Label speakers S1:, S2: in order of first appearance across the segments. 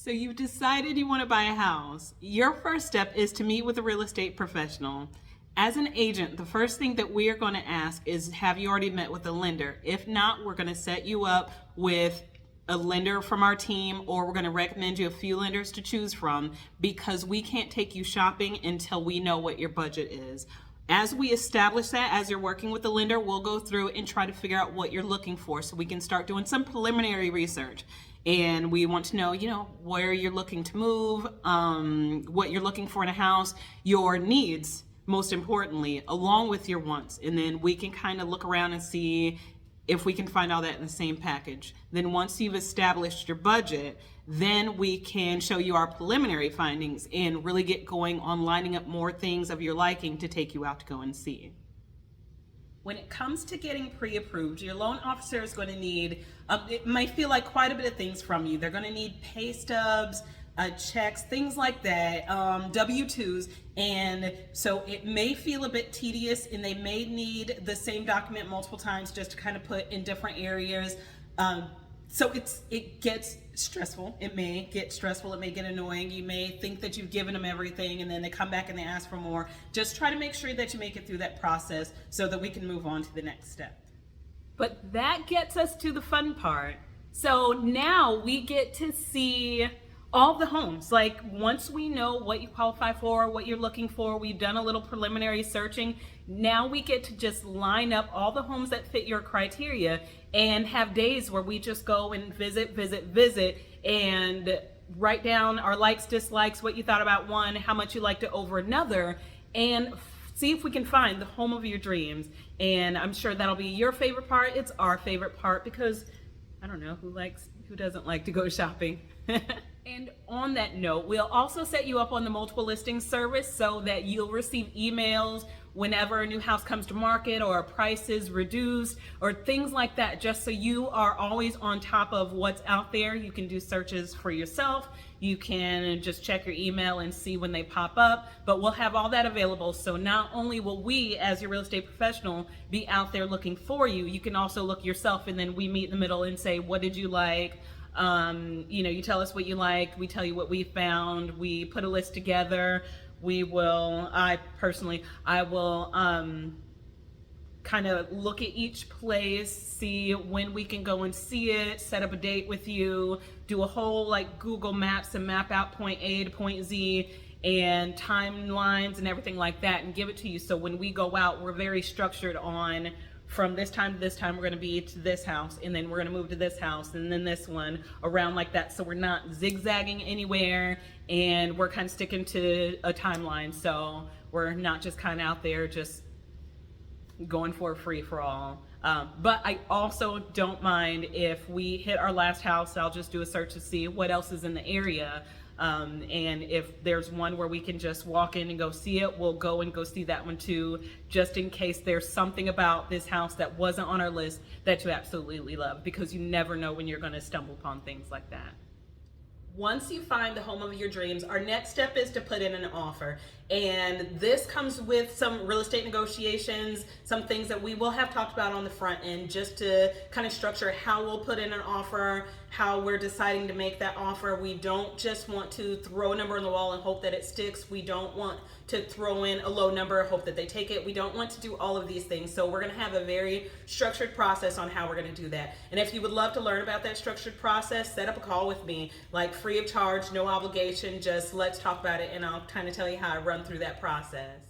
S1: So you've decided you want to buy a house. Your first step is to meet with a real estate professional. As an agent, the first thing that we are going to ask is, have you already met with a lender? If not, we're going to set you up with a lender from our team, or we're going to recommend you a few lenders to choose from, because we can't take you shopping until we know what your budget is. As we establish that, as you're working with the lender, we'll go through and try to figure out what you're looking for so we can start doing some preliminary research. And we want to know, where you're looking to move, what you're looking for in a house, your needs, most importantly, along with your wants. And then we can kind of look around and see if we can find all that in the same package. Then once you've established your budget, then we can show you our preliminary findings and really get going on lining up more things of your liking to take you out to go and see. When it comes to getting pre-approved, your loan officer is going to need, it might feel like quite a bit of things from you. They're going to need pay stubs, checks, things like that, W-2s, and so it may feel a bit tedious, and they may need the same document multiple times just to kind of put in different areas. So it gets stressful. It may get stressful. It may get annoying. You may think that you've given them everything, and then they come back and they ask for more. Just try to make sure that you make it through that process so that we can move on to the next step. But that gets us to the fun part. So now we get to see all the homes. Like, once we know what you qualify for, what you're looking for, we've done a little preliminary searching. Now we get to just line up all the homes that fit your criteria and have days where we just go and visit, and write down our likes, dislikes, what you thought about one, how much you liked it over another, and see if we can find the home of your dreams. And I'm sure that'll be your favorite part. It's our favorite part, because I don't know who doesn't like to go shopping. And on that note, we'll also set you up on the multiple listings service so that you'll receive emails whenever a new house comes to market or a price is reduced or things like that, just so you are always on top of what's out there. You can do searches for yourself. You can just check your email and see when they pop up, but we'll have all that available. So not only will we, as your real estate professional, be out there looking for you, you can also look yourself, and then we meet in the middle and say, what did you like? You tell us what you like, we tell you what we found, we put a list together. I will kind of look at each place, see when we can go and see it, set up a date with you, do a whole Google Maps and map out point A to point Z and timelines and everything like that, and give it to you. So when we go out, we're very structured on, from this time to this time, we're going to be to this house, and then we're going to move to this house, and then this one, around like that. So we're not zigzagging anywhere, and we're kind of sticking to a timeline. So we're not just kind of out there just going for a free for all. But I also don't mind if we hit our last house, I'll just do a search to see what else is in the area. And if there's one where we can just walk in and go see it, we'll go and go see that one too, just in case there's something about this house that wasn't on our list that you absolutely love, because you never know when you're going to stumble upon things like that. Once you find the home of your dreams, our next step is to put in an offer. And this comes with some real estate negotiations, some things that we will have talked about on the front end, just to kind of structure how we'll put in an offer, how we're deciding to make that offer. We don't just want to throw a number on the wall and hope that it sticks. We don't want to throw in a low number, hope that they take it. We don't want to do all of these things. So we're going to have a very structured process on how we're going to do that. And if you would love to learn about that structured process, set up a call with me, free of charge, no obligation, just let's talk about it, and I'll kind of tell you how I run through that process.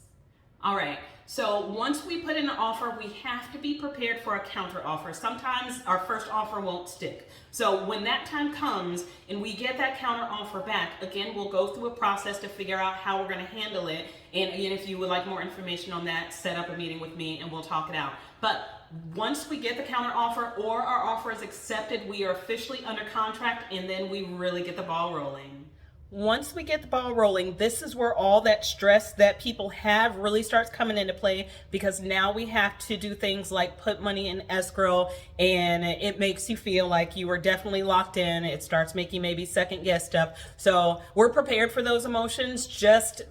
S1: All right, so once we put in an offer, we have to be prepared for a counter offer. Sometimes our first offer won't stick. So when that time comes and we get that counter offer back, again, we'll go through a process to figure out how we're going to handle it. And again, if you would like more information on that, set up a meeting with me and we'll talk it out. But once we get the counter offer or our offer is accepted, we are officially under contract, and then we really get the ball rolling. Once we get the ball rolling, this is where all that stress that people have really starts coming into play, because now we have to do things like put money in escrow, and it makes you feel like you are definitely locked in. It starts making maybe second guess stuff. So we're prepared for those emotions. Just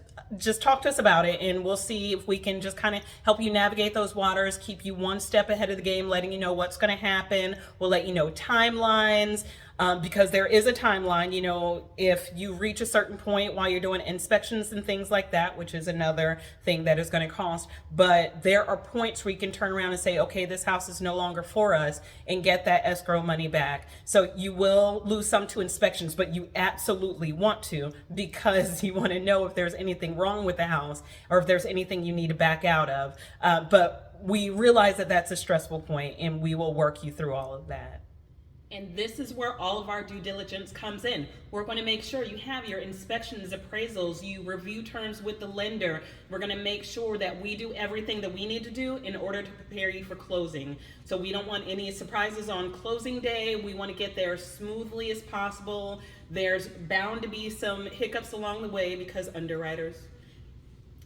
S1: talk to us about it, and we'll see if we can just kind of help you navigate those waters, keep you one step ahead of the game, letting you know what's going to happen. We'll let you know timelines. because there is a timeline. You know, if you reach a certain point while you're doing inspections and things like that, which is another thing that is going to cost, but there are points where you can turn around and say, okay, this house is no longer for us, and get that escrow money back. So you will lose some to inspections, but you absolutely want to, because you want to know if there's anything wrong with the house or if there's anything you need to back out of. But we realize that that's a stressful point, and we will work you through all of that. And this is where all of our due diligence comes in. We're going to make sure you have your inspections, appraisals, you review terms with the lender. We're going to make sure that we do everything that we need to do in order to prepare you for closing. So we don't want any surprises on closing day. We want to get there as smoothly as possible. There's bound to be some hiccups along the way, because underwriters,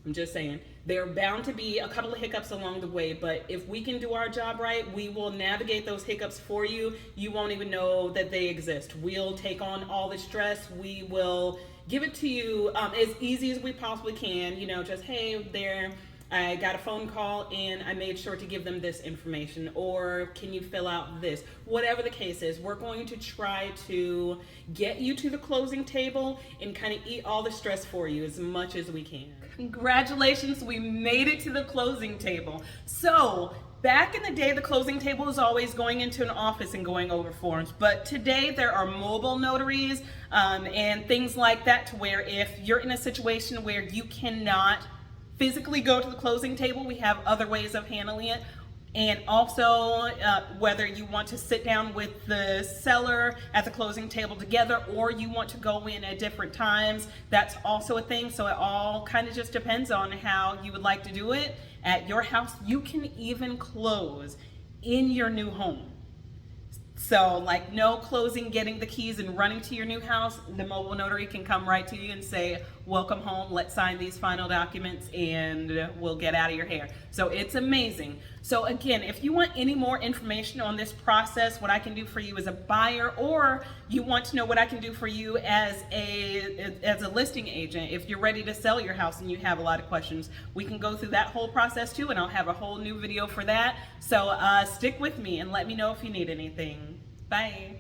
S1: I'm just saying, there are bound to be a couple of hiccups along the way, but if we can do our job right, we will navigate those hiccups for you. You won't even know that they exist. We'll take on all the stress. We will give it to you as easy as we possibly can. You know, just, hey, there, I got a phone call and I made sure to give them this information, or can you fill out this? Whatever the case is, we're going to try to get you to the closing table and kind of eat all the stress for you as much as we can. Congratulations, we made it to the closing table. So back in the day, the closing table was always going into an office and going over forms, but today there are mobile notaries and things like that, to where if you're in a situation where you cannot physically go to the closing table, we have other ways of handling it. And also, whether you want to sit down with the seller at the closing table together, or you want to go in at different times, that's also a thing. So it all kind of just depends on how you would like to do it at your house. You can even close in your new home. So like, no closing, getting the keys and running to your new house. The mobile notary can come right to you and say, welcome home, let's sign these final documents and we'll get out of your hair. So it's amazing. So again, if you want any more information on this process, what I can do for you as a buyer, or you want to know what I can do for you as a listing agent, if you're ready to sell your house and you have a lot of questions, we can go through that whole process too, and I'll have a whole new video for that. So stick with me and let me know if you need anything. Bye.